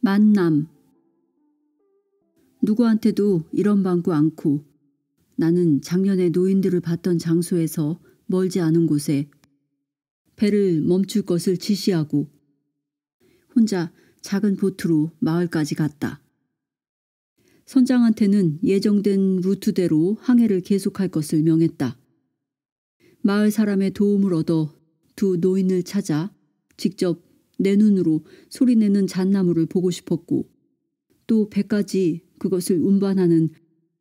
만남. 누구한테도 이런 방구 않고 나는 작년에 노인들을 봤던 장소에서 멀지 않은 곳에 배를 멈출 것을 지시하고 혼자 작은 보트로 마을까지 갔다. 선장한테는 예정된 루트대로 항해를 계속할 것을 명했다. 마을 사람의 도움을 얻어 두 노인을 찾아 직접 내 눈으로 소리내는 잣나무를 보고 싶었고 또 배까지 그것을 운반하는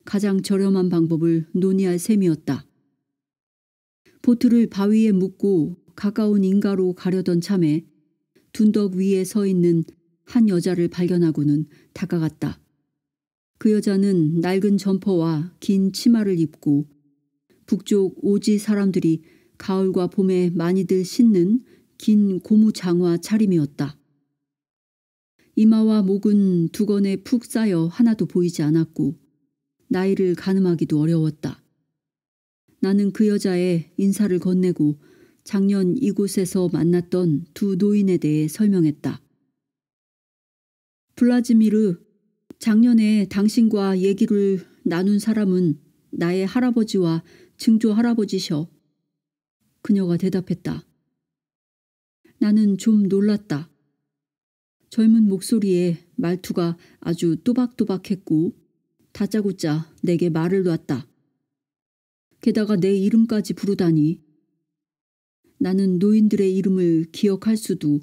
가장 저렴한 방법을 논의할 셈이었다. 보트를 바위에 묶고 가까운 인가로 가려던 참에 둔덕 위에 서 있는 한 여자를 발견하고는 다가갔다. 그 여자는 낡은 점퍼와 긴 치마를 입고 북쪽 오지 사람들이 가을과 봄에 많이들 신는 긴 고무 장화 차림이었다. 이마와 목은 두건에 푹 쌓여 하나도 보이지 않았고 나이를 가늠하기도 어려웠다. 나는 그 여자의 인사를 건네고 작년 이곳에서 만났던 두 노인에 대해 설명했다. 블라지미르, 작년에 당신과 얘기를 나눈 사람은 나의 할아버지와 증조 할아버지셔. 그녀가 대답했다. 나는 좀 놀랐다. 젊은 목소리에 말투가 아주 또박또박했고 다짜고짜 내게 말을 놨다. 게다가 내 이름까지 부르다니. 나는 노인들의 이름을 기억할 수도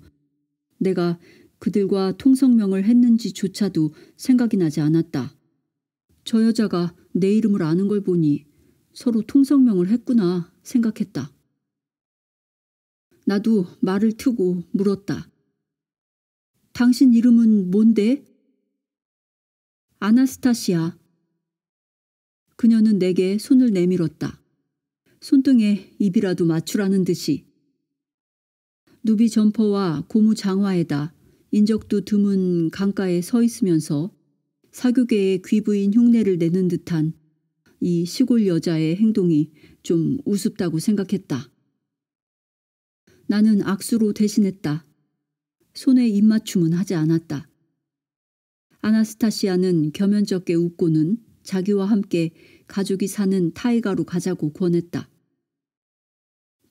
내가 그들과 통성명을 했는지조차도 생각이 나지 않았다. 저 여자가 내 이름을 아는 걸 보니 서로 통성명을 했구나 생각했다. 나도 말을 트고 물었다. 당신 이름은 뭔데? 아나스타시아. 그녀는 내게 손을 내밀었다. 손등에 입이라도 맞추라는 듯이. 누비 점퍼와 고무 장화에다 인적도 드문 강가에 서 있으면서 사교계의 귀부인 흉내를 내는 듯한 이 시골 여자의 행동이 좀 우습다고 생각했다. 나는 악수로 대신했다. 손에 입맞춤은 하지 않았다. 아나스타시아는 겸연쩍게 웃고는 자기와 함께 가족이 사는 타이가로 가자고 권했다.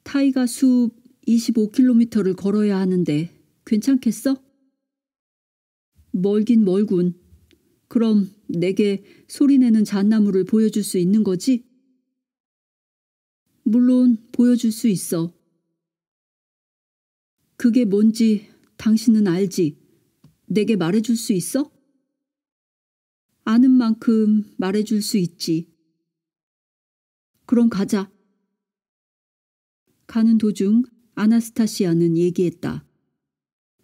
타이가 숲 25km를 걸어야 하는데 괜찮겠어? 멀긴 멀군. 그럼 내게 소리내는 잣나무를 보여줄 수 있는 거지? 물론 보여줄 수 있어. 그게 뭔지 당신은 알지? 내게 말해줄 수 있어? 아는 만큼 말해줄 수 있지. 그럼 가자. 가는 도중 아나스타시아는 얘기했다.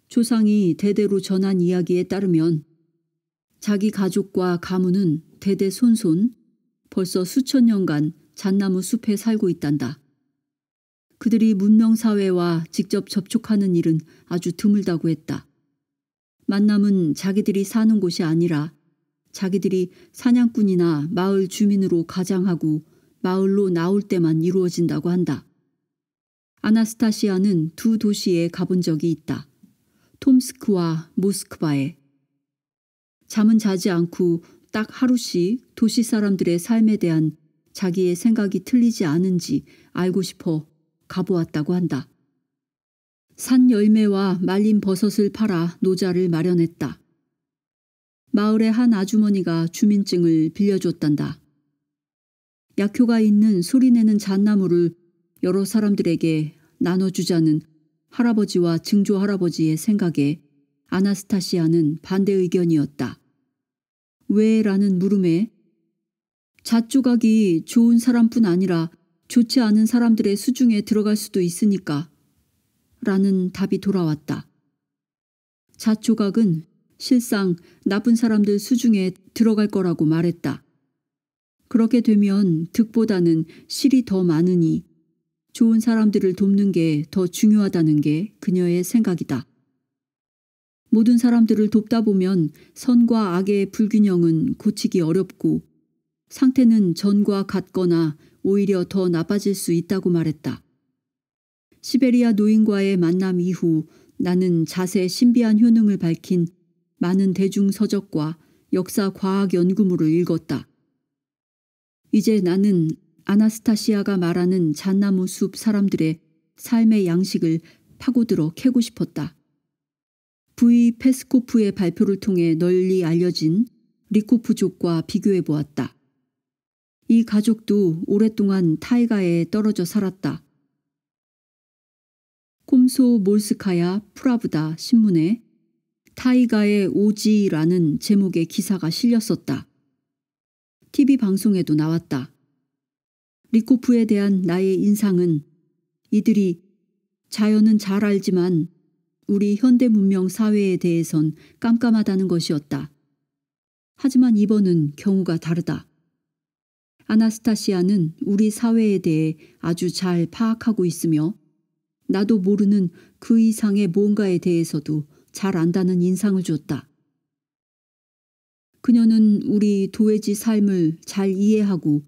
조상이 대대로 전한 이야기에 따르면 자기 가족과 가문은 대대손손 벌써 수천 년간 잣나무 숲에 살고 있단다. 그들이 문명사회와 직접 접촉하는 일은 아주 드물다고 했다. 만남은 자기들이 사는 곳이 아니라 자기들이 사냥꾼이나 마을 주민으로 가장하고 마을로 나올 때만 이루어진다고 한다. 아나스타시아는 두 도시에 가본 적이 있다. 톰스크와 모스크바에. 잠은 자지 않고 딱 하루씩 도시 사람들의 삶에 대한 자기의 생각이 틀리지 않은지 알고 싶어 가보았다고 한다. 산 열매와 말린 버섯을 팔아 노자를 마련했다. 마을의 한 아주머니가 주민증을 빌려줬단다. 약효가 있는 소리내는 잣나무를 여러 사람들에게 나눠주자는 할아버지와 증조 할아버지의 생각에 아나스타시아는 반대 의견이었다. 왜? 라는 물음에 잣조각이 좋은 사람뿐 아니라 좋지 않은 사람들의 수중에 들어갈 수도 있으니까 라는 답이 돌아왔다. 잣조각은 실상 나쁜 사람들 수중에 들어갈 거라고 말했다. 그렇게 되면 득보다는 실이 더 많으니 좋은 사람들을 돕는 게 더 중요하다는 게 그녀의 생각이다. 모든 사람들을 돕다 보면 선과 악의 불균형은 고치기 어렵고 상태는 전과 같거나 오히려 더 나빠질 수 있다고 말했다. 시베리아 노인과의 만남 이후 나는 잣의 신비한 효능을 밝힌 많은 대중서적과 역사 과학 연구물을 읽었다. 이제 나는 아나스타시아가 말하는 잣나무 숲 사람들의 삶의 양식을 파고들어 캐고 싶었다. V. 페스코프의 발표를 통해 널리 알려진 리코프족과 비교해 보았다. 이 가족도 오랫동안 타이가에 떨어져 살았다. 콤소몰스카야 프라브다 신문에 타이가의 오지라는 제목의 기사가 실렸었다. TV 방송에도 나왔다. 리코프에 대한 나의 인상은 이들이 자연은 잘 알지만 우리 현대 문명 사회에 대해선 깜깜하다는 것이었다. 하지만 이번은 경우가 다르다. 아나스타시아는 우리 사회에 대해 아주 잘 파악하고 있으며 나도 모르는 그 이상의 뭔가에 대해서도 잘 안다는 인상을 줬다. 그녀는 우리 도회지 삶을 잘 이해하고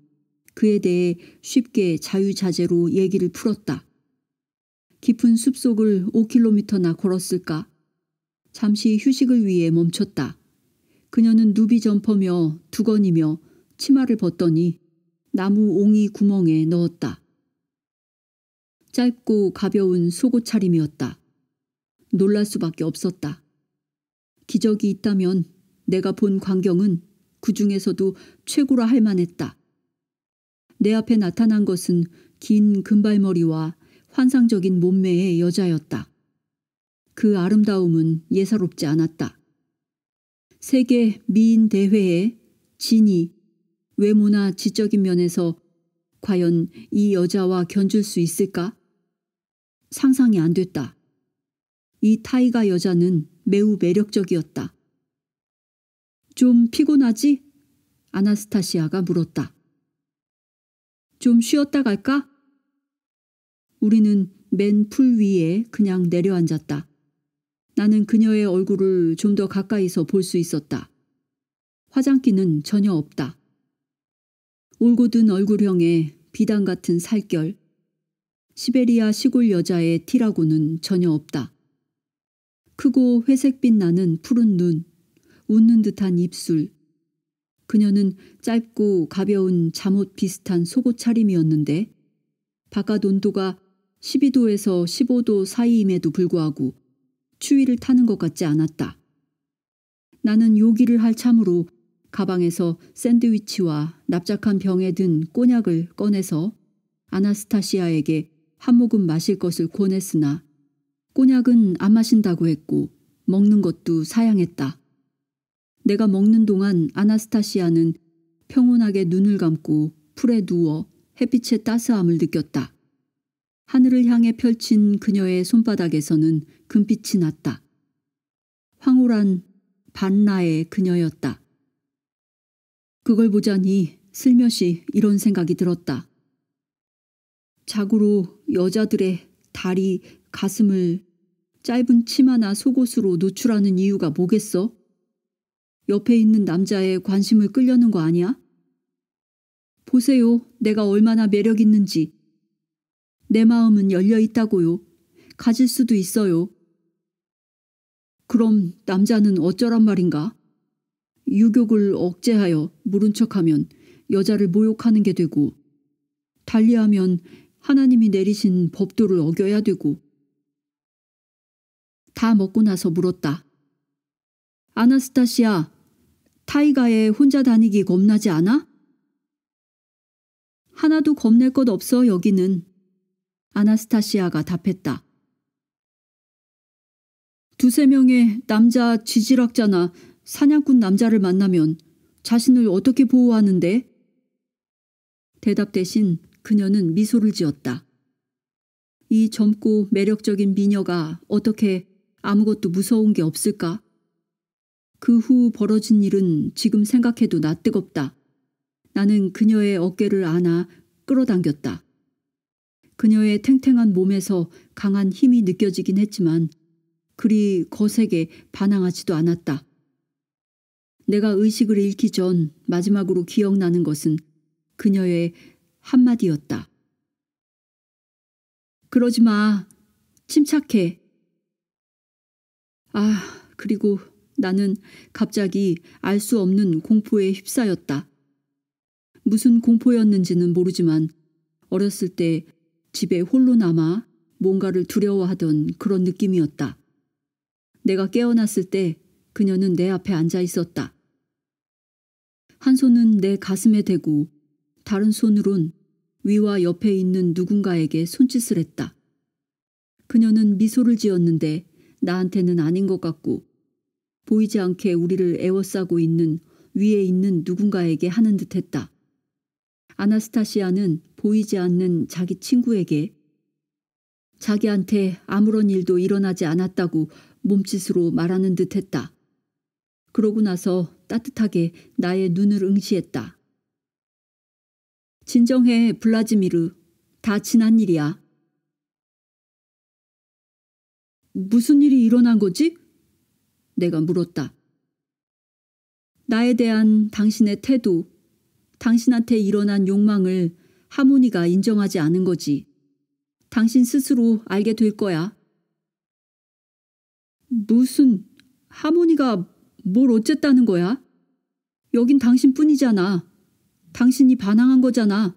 그에 대해 쉽게 자유자재로 얘기를 풀었다. 깊은 숲속을 5km나 걸었을까? 잠시 휴식을 위해 멈췄다. 그녀는 누비 점퍼며 두건이며 치마를 벗더니 나무 옹이 구멍에 넣었다. 짧고 가벼운 속옷 차림이었다. 놀랄 수밖에 없었다. 기적이 있다면 내가 본 광경은 그 중에서도 최고라 할 만했다. 내 앞에 나타난 것은 긴 금발머리와 환상적인 몸매의 여자였다. 그 아름다움은 예사롭지 않았다. 세계 미인 대회에 진이 외모나 지적인 면에서 과연 이 여자와 견줄 수 있을까? 상상이 안 됐다. 이 타이가 여자는 매우 매력적이었다. 좀 피곤하지? 아나스타시아가 물었다. 좀 쉬었다 갈까? 우리는 맨 풀 위에 그냥 내려앉았다. 나는 그녀의 얼굴을 좀 더 가까이서 볼 수 있었다. 화장기는 전혀 없다. 올곧은 얼굴형에 비단 같은 살결, 시베리아 시골 여자의 티라고는 전혀 없다. 크고 회색빛 나는 푸른 눈, 웃는 듯한 입술. 그녀는 짧고 가벼운 잠옷 비슷한 속옷 차림이었는데 바깥 온도가 12도에서 15도 사이임에도 불구하고 추위를 타는 것 같지 않았다. 나는 요기를 할 참으로 가방에서 샌드위치와 납작한 병에 든 꼬냑을 꺼내서 아나스타시아에게 한 모금 마실 것을 권했으나 꼬냑은 안 마신다고 했고 먹는 것도 사양했다. 내가 먹는 동안 아나스타시아는 평온하게 눈을 감고 풀에 누워 햇빛의 따스함을 느꼈다. 하늘을 향해 펼친 그녀의 손바닥에서는 금빛이 났다. 황홀한 반라의 그녀였다. 그걸 보자니 슬며시 이런 생각이 들었다. 자고로 여자들의 다리, 가슴을 짧은 치마나 속옷으로 노출하는 이유가 뭐겠어? 옆에 있는 남자의 관심을 끌려는 거 아니야? 보세요. 내가 얼마나 매력 있는지. 내 마음은 열려 있다고요. 가질 수도 있어요. 그럼 남자는 어쩌란 말인가? 유욕을 억제하여 모른 척하면 여자를 모욕하는 게 되고 달리하면 하나님이 내리신 법도를 어겨야 되고. 다 먹고 나서 물었다. 아나스타시아, 타이가에 혼자 다니기 겁나지 않아? 하나도 겁낼 것 없어 여기는. 아나스타시아가 답했다. 두세 명의 남자 지질학자나 사냥꾼 남자를 만나면 자신을 어떻게 보호하는데? 대답 대신 그녀는 미소를 지었다. 이 젊고 매력적인 미녀가 어떻게 아무것도 무서운 게 없을까? 그 후 벌어진 일은 지금 생각해도 낯뜨겁다. 나는 그녀의 어깨를 안아 끌어당겼다. 그녀의 탱탱한 몸에서 강한 힘이 느껴지긴 했지만 그리 거세게 반항하지도 않았다. 내가 의식을 잃기 전 마지막으로 기억나는 것은 그녀의 한마디였다. 그러지 마. 침착해. 아, 그리고 나는 갑자기 알 수 없는 공포에 휩싸였다. 무슨 공포였는지는 모르지만 어렸을 때 집에 홀로 남아 뭔가를 두려워하던 그런 느낌이었다. 내가 깨어났을 때 그녀는 내 앞에 앉아 있었다. 한 손은 내 가슴에 대고 다른 손으론 위와 옆에 있는 누군가에게 손짓을 했다. 그녀는 미소를 지었는데 나한테는 아닌 것 같고 보이지 않게 우리를 에워싸고 있는 위에 있는 누군가에게 하는 듯했다. 아나스타시아는 보이지 않는 자기 친구에게 자기한테 아무런 일도 일어나지 않았다고 몸짓으로 말하는 듯했다. 그러고 나서 따뜻하게 나의 눈을 응시했다. 진정해, 블라지미르. 다 지난 일이야. 무슨 일이 일어난 거지? 내가 물었다. 나에 대한 당신의 태도, 당신한테 일어난 욕망을 하모니가 인정하지 않은 거지. 당신 스스로 알게 될 거야. 무슨 하모니가 뭘 어쨌다는 거야? 여긴 당신뿐이잖아. 당신이 반항한 거잖아.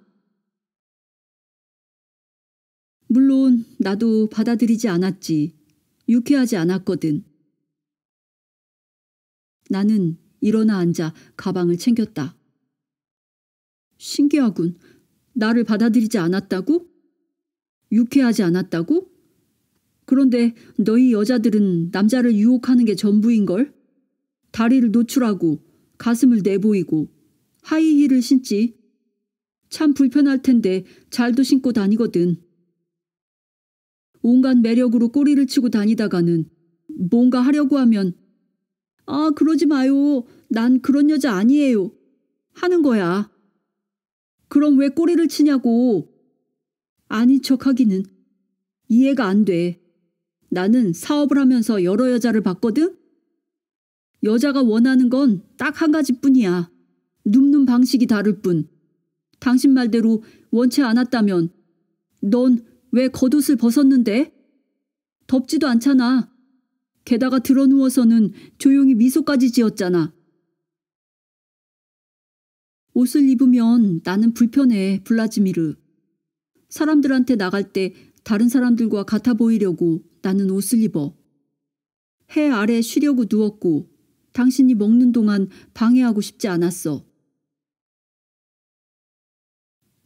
물론 나도 받아들이지 않았지. 유쾌하지 않았거든. 나는 일어나 앉아 가방을 챙겼다. 신기하군. 나를 받아들이지 않았다고? 유쾌하지 않았다고? 그런데 너희 여자들은 남자를 유혹하는 게 전부인걸? 다리를 노출하고 가슴을 내보이고 하이힐을 신지. 참 불편할 텐데 잘도 신고 다니거든. 온갖 매력으로 꼬리를 치고 다니다가는 뭔가 하려고 하면 아, 그러지 마요. 난 그런 여자 아니에요. 하는 거야. 그럼 왜 꼬리를 치냐고. 아닌 척하기는 이해가 안 돼. 나는 사업을 하면서 여러 여자를 봤거든? 여자가 원하는 건 딱 한 가지뿐이야. 눕는 방식이 다를 뿐. 당신 말대로 원치 않았다면 넌 왜 겉옷을 벗었는데? 덥지도 않잖아. 게다가 드러누워서는 조용히 미소까지 지었잖아. 옷을 입으면 나는 불편해, 블라지미르. 사람들한테 나갈 때 다른 사람들과 같아 보이려고 나는 옷을 입어. 해 아래 쉬려고 누웠고 당신이 먹는 동안 방해하고 싶지 않았어.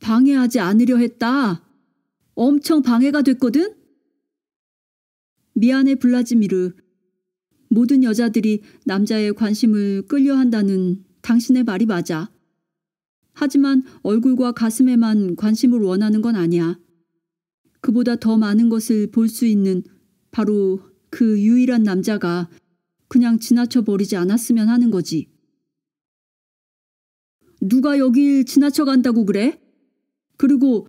방해하지 않으려 했다. 엄청 방해가 됐거든? 미안해, 블라지미르. 모든 여자들이 남자의 관심을 끌려한다는 당신의 말이 맞아. 하지만 얼굴과 가슴에만 관심을 원하는 건 아니야. 그보다 더 많은 것을 볼 수 있는 바로 그 유일한 남자가 그냥 지나쳐 버리지 않았으면 하는 거지. 누가 여길 지나쳐 간다고 그래? 그리고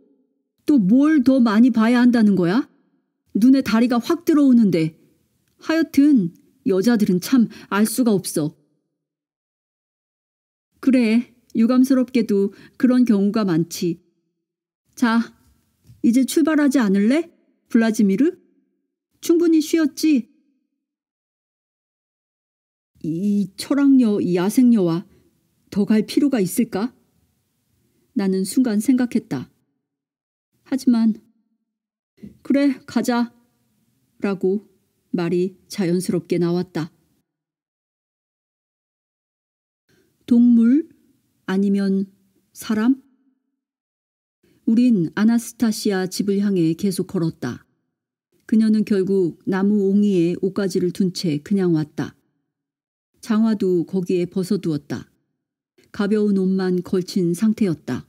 또 뭘 더 많이 봐야 한다는 거야? 눈에 다리가 확 들어오는데. 하여튼 여자들은 참 알 수가 없어. 그래, 유감스럽게도 그런 경우가 많지. 자, 이제 출발하지 않을래? 블라지미르? 충분히 쉬었지? 이 철학녀, 이 야생녀와 더 갈 필요가 있을까? 나는 순간 생각했다. 하지만 그래, 가자. 라고 말이 자연스럽게 나왔다. 동물? 아니면 사람? 우린 아나스타시아 집을 향해 계속 걸었다. 그녀는 결국 나무 옹이에 옷가지를 둔 채 그냥 왔다. 장화도 거기에 벗어두었다. 가벼운 옷만 걸친 상태였다.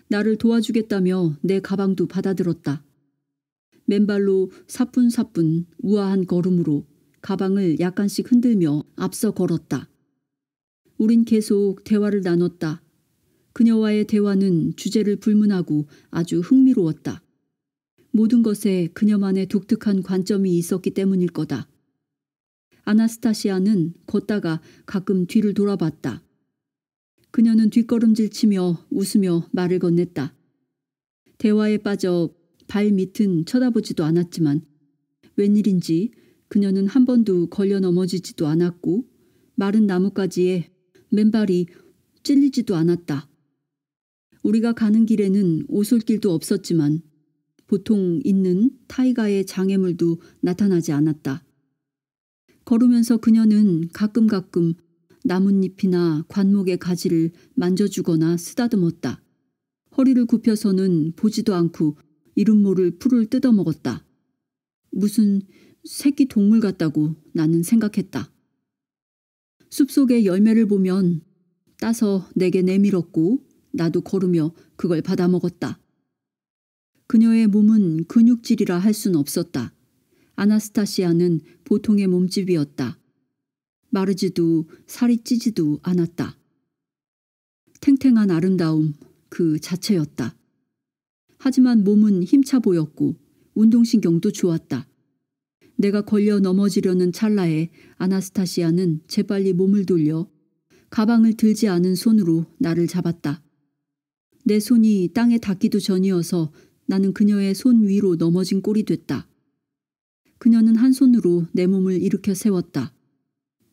나를 도와주겠다며 내 가방도 받아들었다. 맨발로 사뿐사뿐 우아한 걸음으로 가방을 약간씩 흔들며 앞서 걸었다. 우린 계속 대화를 나눴다. 그녀와의 대화는 주제를 불문하고 아주 흥미로웠다. 모든 것에 그녀만의 독특한 관점이 있었기 때문일 거다. 아나스타시아는 걷다가 가끔 뒤를 돌아봤다. 그녀는 뒷걸음질치며 웃으며 말을 건넸다. 대화에 빠져 발 밑은 쳐다보지도 않았지만 웬일인지 그녀는 한 번도 걸려 넘어지지도 않았고 마른 나뭇가지에 맨발이 찔리지도 않았다. 우리가 가는 길에는 오솔길도 없었지만 보통 있는 타이가의 장애물도 나타나지 않았다. 걸으면서 그녀는 가끔 나뭇잎이나 관목의 가지를 만져주거나 쓰다듬었다. 허리를 굽혀서는 보지도 않고 이름 모를 풀을 뜯어먹었다. 무슨 새끼 동물 같다고 나는 생각했다. 숲속의 열매를 보면 따서 내게 내밀었고 나도 걸으며 그걸 받아먹었다. 그녀의 몸은 근육질이라 할 순 없었다. 아나스타시아는 보통의 몸집이었다. 마르지도 살이 찌지도 않았다. 탱탱한 아름다움 그 자체였다. 하지만 몸은 힘차 보였고 운동신경도 좋았다. 내가 걸려 넘어지려는 찰나에 아나스타시아는 재빨리 몸을 돌려 가방을 들지 않은 손으로 나를 잡았다. 내 손이 땅에 닿기도 전이어서 나는 그녀의 손 위로 넘어진 꼴이 됐다. 그녀는 한 손으로 내 몸을 일으켜 세웠다.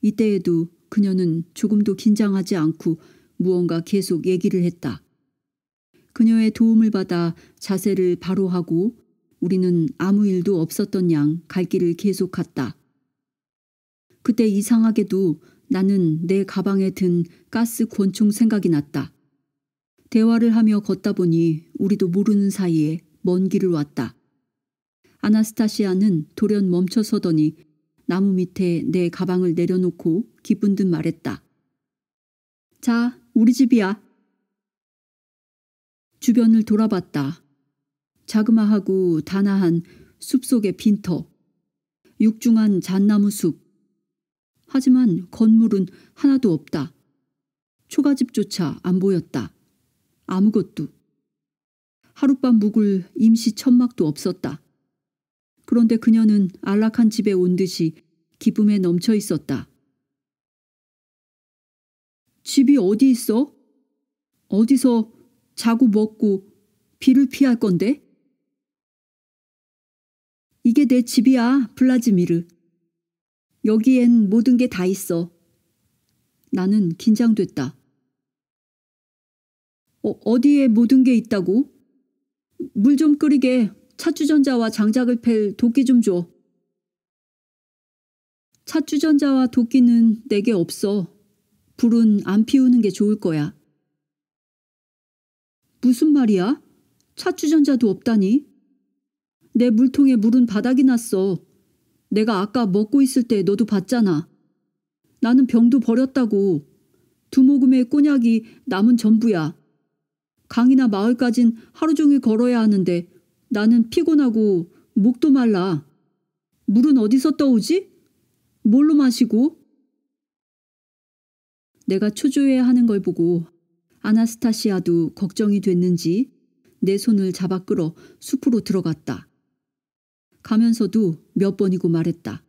이때에도 그녀는 조금도 긴장하지 않고 무언가 계속 얘기를 했다. 그녀의 도움을 받아 자세를 바로 하고 우리는 아무 일도 없었던 양 갈 길을 계속 갔다. 그때 이상하게도 나는 내 가방에 든 가스 권총 생각이 났다. 대화를 하며 걷다 보니 우리도 모르는 사이에 먼 길을 왔다. 아나스타시아는 돌연 멈춰서더니 나무 밑에 내 가방을 내려놓고 기쁜 듯 말했다. 자, 우리 집이야. 주변을 돌아봤다. 자그마하고 단아한 숲속의 빈터, 육중한 잣나무 숲. 하지만 건물은 하나도 없다. 초가집조차 안 보였다. 아무것도. 하룻밤 묵을 임시 천막도 없었다. 그런데 그녀는 안락한 집에 온 듯이 기쁨에 넘쳐 있었다. 집이 어디 있어? 어디서 자고 먹고 비를 피할 건데? 이게 내 집이야, 블라지미르. 여기엔 모든 게 다 있어. 나는 긴장됐다. 어디에 모든 게 있다고? 물 좀 끓이게 찻주전자와 장작을 팰 도끼 좀 줘. 찻주전자와 도끼는 내게 없어. 불은 안 피우는 게 좋을 거야. 무슨 말이야? 찻주전자도 없다니? 내 물통에 물은 바닥이 났어. 내가 아까 먹고 있을 때 너도 봤잖아. 나는 병도 버렸다고. 2모금의 꼬냑이 남은 전부야. 강이나 마을까진 하루 종일 걸어야 하는데 나는 피곤하고 목도 말라. 물은 어디서 떠오지? 뭘로 마시고? 내가 초조해하는 걸 보고 아나스타시아도 걱정이 됐는지 내 손을 잡아 끌어 숲으로 들어갔다. 가면서도 몇 번이고 말했다.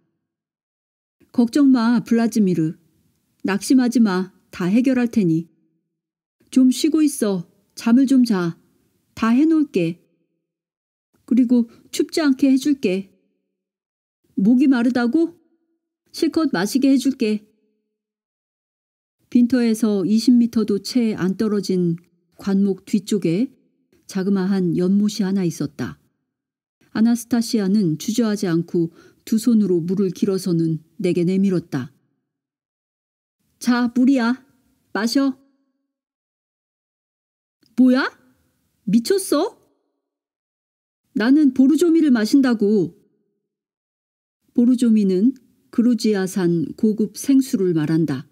걱정 마, 블라지미르. 낙심하지 마. 다 해결할 테니. 좀 쉬고 있어. 잠을 좀 자. 다 해놓을게. 그리고 춥지 않게 해줄게. 목이 마르다고? 실컷 마시게 해줄게. 빈터에서 20m도 채 안 떨어진 관목 뒤쪽에 자그마한 연못이 하나 있었다. 아나스타시아는 주저하지 않고 2 손으로 물을 길어서는 내게 내밀었다. 자, 물이야. 마셔. 뭐야? 미쳤어? 나는 보르조미를 마신다고. 보르조미는 그루지아산 고급 생수를 말한다.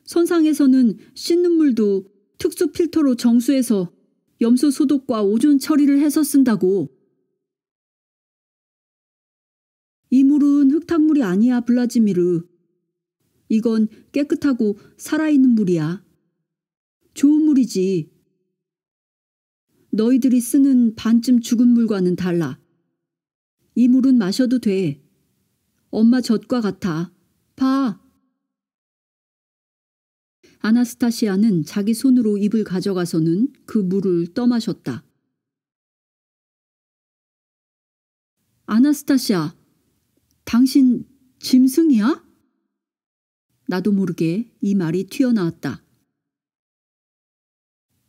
선상에서는 씻는 물도 특수 필터로 정수해서 염소 소독과 오존 처리를 해서 쓴다고. 이 물은 흙탕물이 아니야, 블라지미르. 이건 깨끗하고 살아있는 물이야. 좋은 물이지. 너희들이 쓰는 반쯤 죽은 물과는 달라. 이 물은 마셔도 돼. 엄마 젖과 같아. 봐. 아나스타시아는 자기 손으로 입을 가져가서는 그 물을 떠마셨다. 아나스타시아, 당신 짐승이야? 나도 모르게 이 말이 튀어나왔다.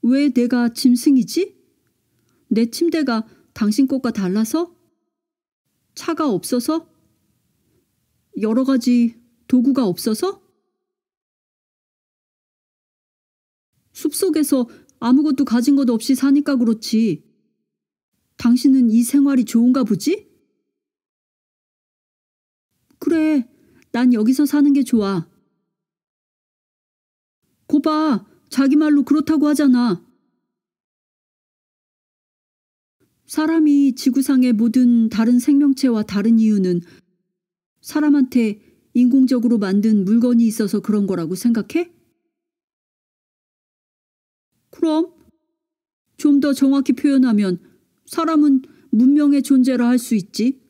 왜 내가 짐승이지? 내 침대가 당신 것과 달라서? 차가 없어서? 여러 가지 도구가 없어서? 숲속에서 아무것도 가진 것 없이 사니까 그렇지. 당신은 이 생활이 좋은가 보지? 그래, 난 여기서 사는 게 좋아. 고봐, 자기 말로 그렇다고 하잖아. 사람이 지구상의 모든 다른 생명체와 다른 이유는 사람한테 인공적으로 만든 물건이 있어서 그런 거라고 생각해? 그럼 좀 더 정확히 표현하면 사람은 문명의 존재라 할 수 있지.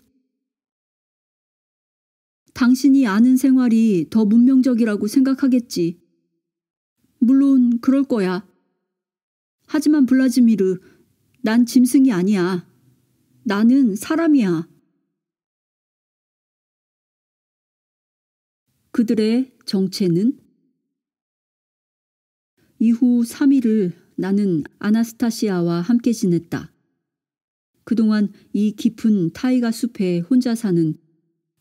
당신이 아는 생활이 더 문명적이라고 생각하겠지. 물론 그럴 거야. 하지만 블라지미르, 난 짐승이 아니야. 나는 사람이야. 그들의 정체는? 이후 3일을 나는 아나스타시아와 함께 지냈다. 그동안 이 깊은 타이가 숲에 혼자 사는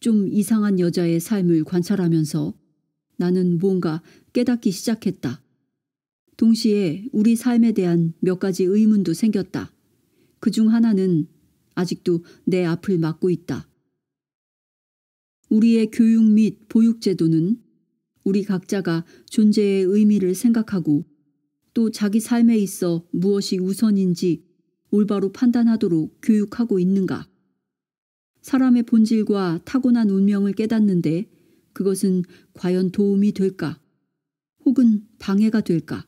좀 이상한 여자의 삶을 관찰하면서 나는 뭔가 깨닫기 시작했다. 동시에 우리 삶에 대한 몇 가지 의문도 생겼다. 그중 하나는 아직도 내 앞을 막고 있다. 우리의 교육 및 보육 제도는 우리 각자가 존재의 의미를 생각하고 또 자기 삶에 있어 무엇이 우선인지 올바로 판단하도록 교육하고 있는가? 사람의 본질과 타고난 운명을 깨닫는데 그것은 과연 도움이 될까? 혹은 방해가 될까?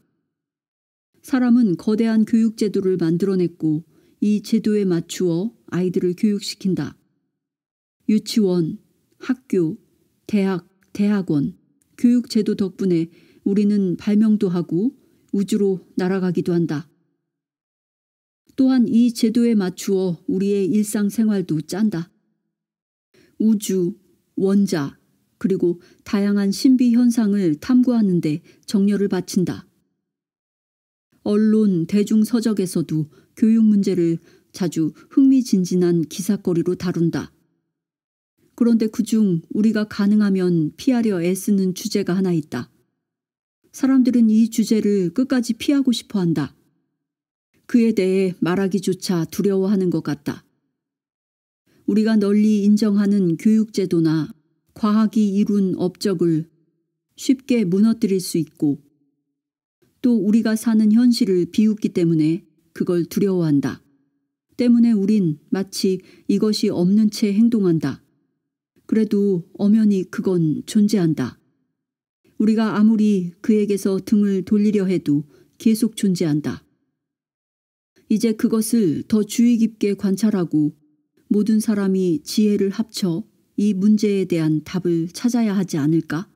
사람은 거대한 교육 제도를 만들어냈고 이 제도에 맞추어 아이들을 교육시킨다. 유치원, 학교, 대학, 대학원, 교육 제도 덕분에 우리는 발명도 하고 우주로 날아가기도 한다. 또한 이 제도에 맞추어 우리의 일상생활도 짠다. 우주, 원자, 그리고 다양한 신비 현상을 탐구하는데 정열을 바친다. 언론, 대중서적에서도 교육 문제를 자주 흥미진진한 기사거리로 다룬다. 그런데 그중 우리가 가능하면 피하려 애쓰는 주제가 하나 있다. 사람들은 이 주제를 끝까지 피하고 싶어 한다. 그에 대해 말하기조차 두려워하는 것 같다. 우리가 널리 인정하는 교육제도나 과학이 이룬 업적을 쉽게 무너뜨릴 수 있고 또 우리가 사는 현실을 비웃기 때문에 그걸 두려워한다. 때문에 우린 마치 이것이 없는 채 행동한다. 그래도 엄연히 그건 존재한다. 우리가 아무리 그에게서 등을 돌리려 해도 계속 존재한다. 이제 그것을 더 주의 깊게 관찰하고 모든 사람이 지혜를 합쳐 이 문제에 대한 답을 찾아야 하지 않을까?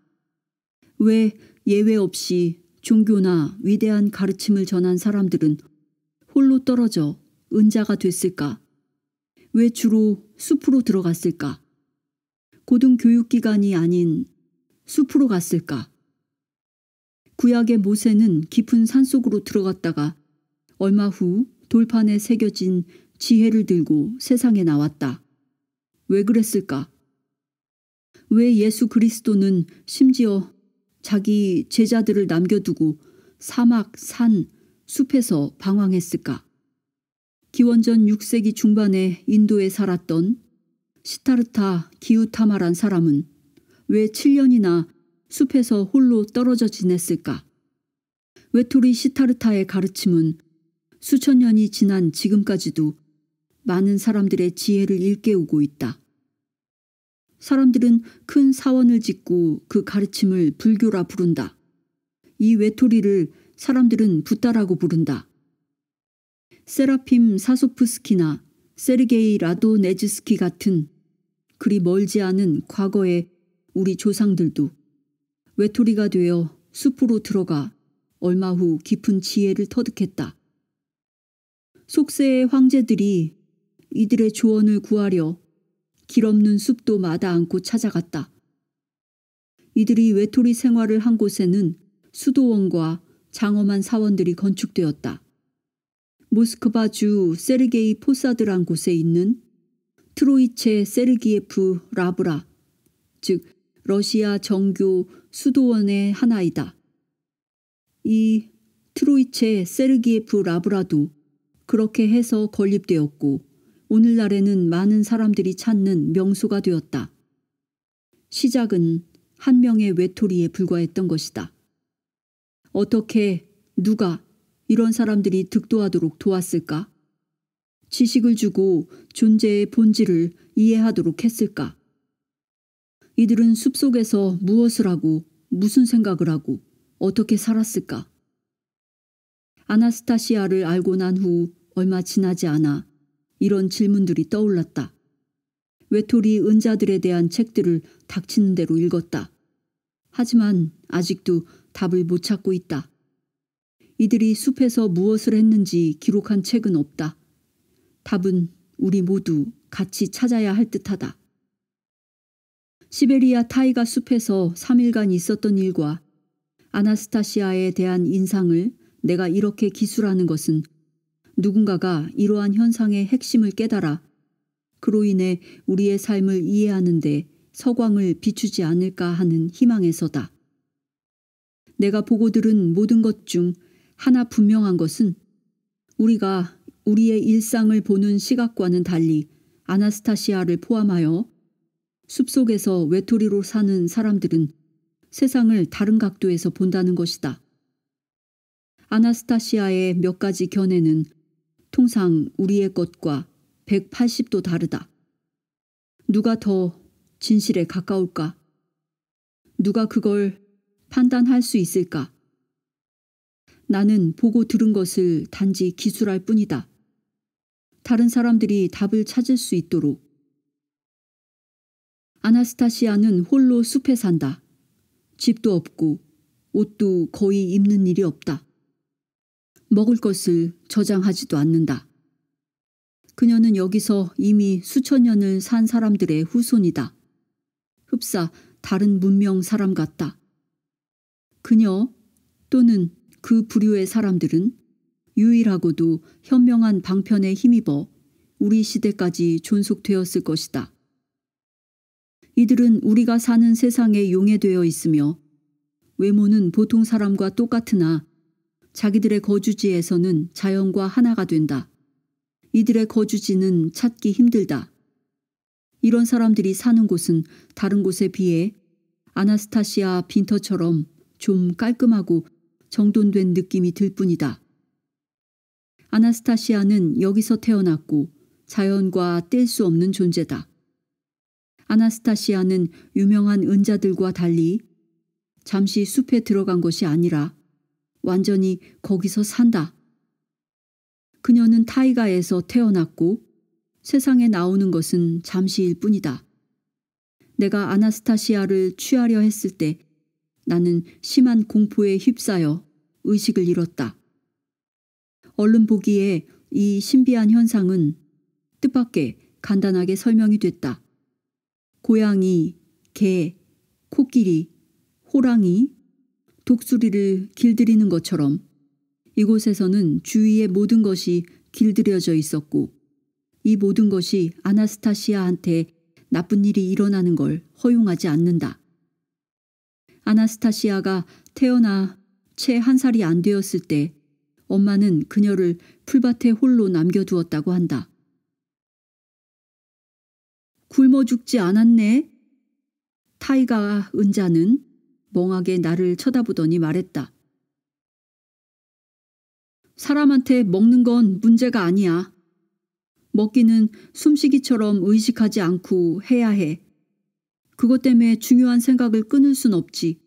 왜 예외 없이 종교나 위대한 가르침을 전한 사람들은 홀로 떨어져 은자가 됐을까? 왜 주로 숲으로 들어갔을까? 고등교육기관이 아닌 숲으로 갔을까? 구약의 모세는 깊은 산속으로 들어갔다가 얼마 후 돌판에 새겨진 지혜를 들고 세상에 나왔다. 왜 그랬을까? 왜 예수 그리스도는 심지어 자기 제자들을 남겨두고 사막, 산, 숲에서 방황했을까? 기원전 6세기 중반에 인도에 살았던 시타르타 기우타마란 사람은 왜 7년이나 숲에서 홀로 떨어져 지냈을까? 외톨이 시타르타의 가르침은 수천 년이 지난 지금까지도 많은 사람들의 지혜를 일깨우고 있다. 사람들은 큰 사원을 짓고 그 가르침을 불교라 부른다. 이 외톨이를 사람들은 붓다라고 부른다. 세라핌 사소프스키나 세르게이 라도네즈스키 같은 그리 멀지 않은 과거의 우리 조상들도 외톨이가 되어 숲으로 들어가 얼마 후 깊은 지혜를 터득했다. 속세의 황제들이 이들의 조언을 구하려 길 없는 숲도 마다 않고 찾아갔다. 이들이 외톨이 생활을 한 곳에는 수도원과 장엄한 사원들이 건축되었다. 모스크바 주 세르게이 포사드란 곳에 있는 트로이체 세르기예프 라브라, 즉 러시아 정교 수도원의 하나이다. 이 트로이체 세르기예프 라브라도 그렇게 해서 건립되었고 오늘날에는 많은 사람들이 찾는 명소가 되었다. 시작은 한 명의 외톨이에 불과했던 것이다. 어떻게 누가 이런 사람들이 득도하도록 도왔을까? 지식을 주고 존재의 본질을 이해하도록 했을까? 이들은 숲속에서 무엇을 하고 무슨 생각을 하고 어떻게 살았을까? 아나스타시아를 알고 난 후 얼마 지나지 않아 이런 질문들이 떠올랐다. 외톨이 은자들에 대한 책들을 닥치는 대로 읽었다. 하지만 아직도 답을 못 찾고 있다. 이들이 숲에서 무엇을 했는지 기록한 책은 없다. 답은 우리 모두 같이 찾아야 할 듯하다. 시베리아 타이가 숲에서 3일간 있었던 일과 아나스타시아에 대한 인상을 내가 이렇게 기술하는 것은 누군가가 이러한 현상의 핵심을 깨달아 그로 인해 우리의 삶을 이해하는 데 서광을 비추지 않을까 하는 희망에서다. 내가 보고 들은 모든 것 중 하나 분명한 것은 우리가 우리의 일상을 보는 시각과는 달리 아나스타시아를 포함하여 숲속에서 외톨이로 사는 사람들은 세상을 다른 각도에서 본다는 것이다. 아나스타시아의 몇 가지 견해는 통상 우리의 것과 180도 다르다. 누가 더 진실에 가까울까? 누가 그걸 판단할 수 있을까? 나는 보고 들은 것을 단지 기술할 뿐이다. 다른 사람들이 답을 찾을 수 있도록. 아나스타시아는 홀로 숲에 산다. 집도 없고 옷도 거의 입는 일이 없다. 먹을 것을 저장하지도 않는다. 그녀는 여기서 이미 수천 년을 산 사람들의 후손이다. 흡사 다른 문명 사람 같다. 그녀 또는 그 부류의 사람들은 유일하고도 현명한 방편에 힘입어 우리 시대까지 존속되었을 것이다. 이들은 우리가 사는 세상에 용해되어 있으며 외모는 보통 사람과 똑같으나 자기들의 거주지에서는 자연과 하나가 된다. 이들의 거주지는 찾기 힘들다. 이런 사람들이 사는 곳은 다른 곳에 비해 아나스타시아 빈터처럼 좀 깔끔하고 정돈된 느낌이 들 뿐이다. 아나스타시아는 여기서 태어났고 자연과 뗄 수 없는 존재다. 아나스타시아는 유명한 은자들과 달리 잠시 숲에 들어간 것이 아니라 완전히 거기서 산다. 그녀는 타이가에서 태어났고 세상에 나오는 것은 잠시일 뿐이다. 내가 아나스타시아를 취하려 했을 때 나는 심한 공포에 휩싸여 의식을 잃었다. 얼른 보기에 이 신비한 현상은 뜻밖의 간단하게 설명이 됐다. 고양이, 개, 코끼리, 호랑이, 독수리를 길들이는 것처럼 이곳에서는 주위의 모든 것이 길들여져 있었고 이 모든 것이 아나스타시아한테 나쁜 일이 일어나는 걸 허용하지 않는다. 아나스타시아가 태어나 채 1살이 안 되었을 때 엄마는 그녀를 풀밭에 홀로 남겨두었다고 한다. 굶어 죽지 않았네. 타이가 은자는 멍하게 나를 쳐다보더니 말했다. 사람한테 먹는 건 문제가 아니야. 먹기는 숨쉬기처럼 의식하지 않고 해야 해. 그것 때문에 중요한 생각을 끊을 순 없지.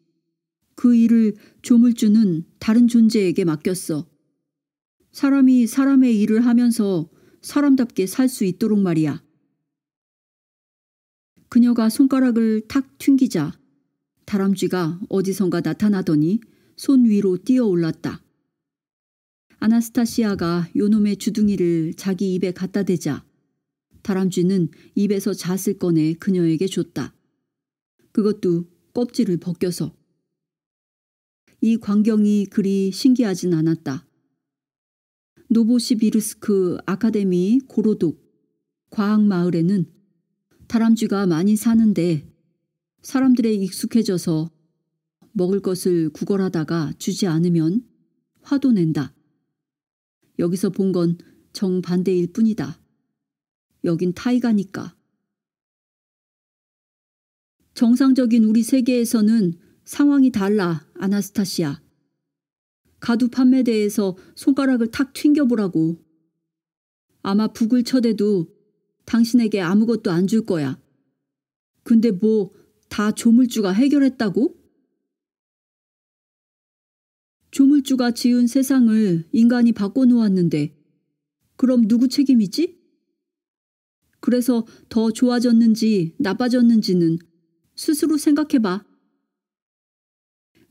그 일을 조물주는 다른 존재에게 맡겼어. 사람이 사람의 일을 하면서 사람답게 살 수 있도록 말이야. 그녀가 손가락을 탁 튕기자 다람쥐가 어디선가 나타나더니 손 위로 뛰어올랐다. 아나스타시아가 요놈의 주둥이를 자기 입에 갖다 대자 다람쥐는 입에서 잣을 꺼내 그녀에게 줬다. 그것도 껍질을 벗겨서. 이 광경이 그리 신기하진 않았다. 노보시비르스크 아카데미 고로독 과학마을에는 다람쥐가 많이 사는데 사람들에 익숙해져서 먹을 것을 구걸하다가 주지 않으면 화도 낸다. 여기서 본 건 정반대일 뿐이다. 여긴 타이가니까. 정상적인 우리 세계에서는 상황이 달라, 아나스타시아. 가두 판매대에서 손가락을 탁 튕겨보라고. 아마 북을 쳐대도 당신에게 아무것도 안 줄 거야. 근데 뭐 다 조물주가 해결했다고? 조물주가 지은 세상을 인간이 바꿔놓았는데 그럼 누구 책임이지? 그래서 더 좋아졌는지 나빠졌는지는 스스로 생각해봐.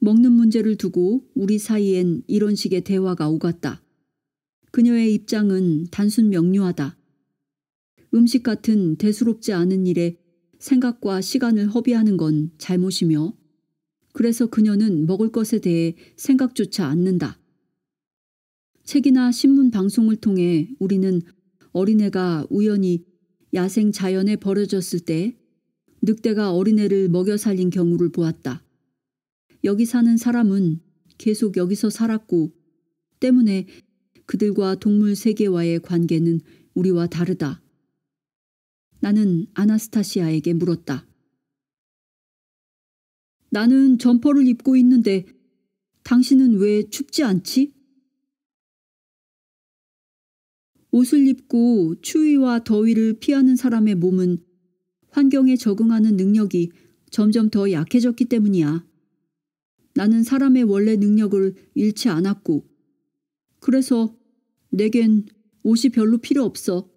먹는 문제를 두고 우리 사이엔 이런 식의 대화가 오갔다. 그녀의 입장은 단순 명료하다. 음식 같은 대수롭지 않은 일에 생각과 시간을 허비하는 건 잘못이며 그래서 그녀는 먹을 것에 대해 생각조차 않는다. 책이나 신문 방송을 통해 우리는 어린애가 우연히 야생 자연에 버려졌을 때 늑대가 어린애를 먹여 살린 경우를 보았다. 여기 사는 사람은 계속 여기서 살았고 때문에 그들과 동물 세계와의 관계는 우리와 다르다. 나는 아나스타시아에게 물었다. 나는 점퍼를 입고 있는데 당신은 왜 춥지 않지? 옷을 입고 추위와 더위를 피하는 사람의 몸은 환경에 적응하는 능력이 점점 더 약해졌기 때문이야. 나는 사람의 원래 능력을 잃지 않았고 그래서 내겐 옷이 별로 필요 없어.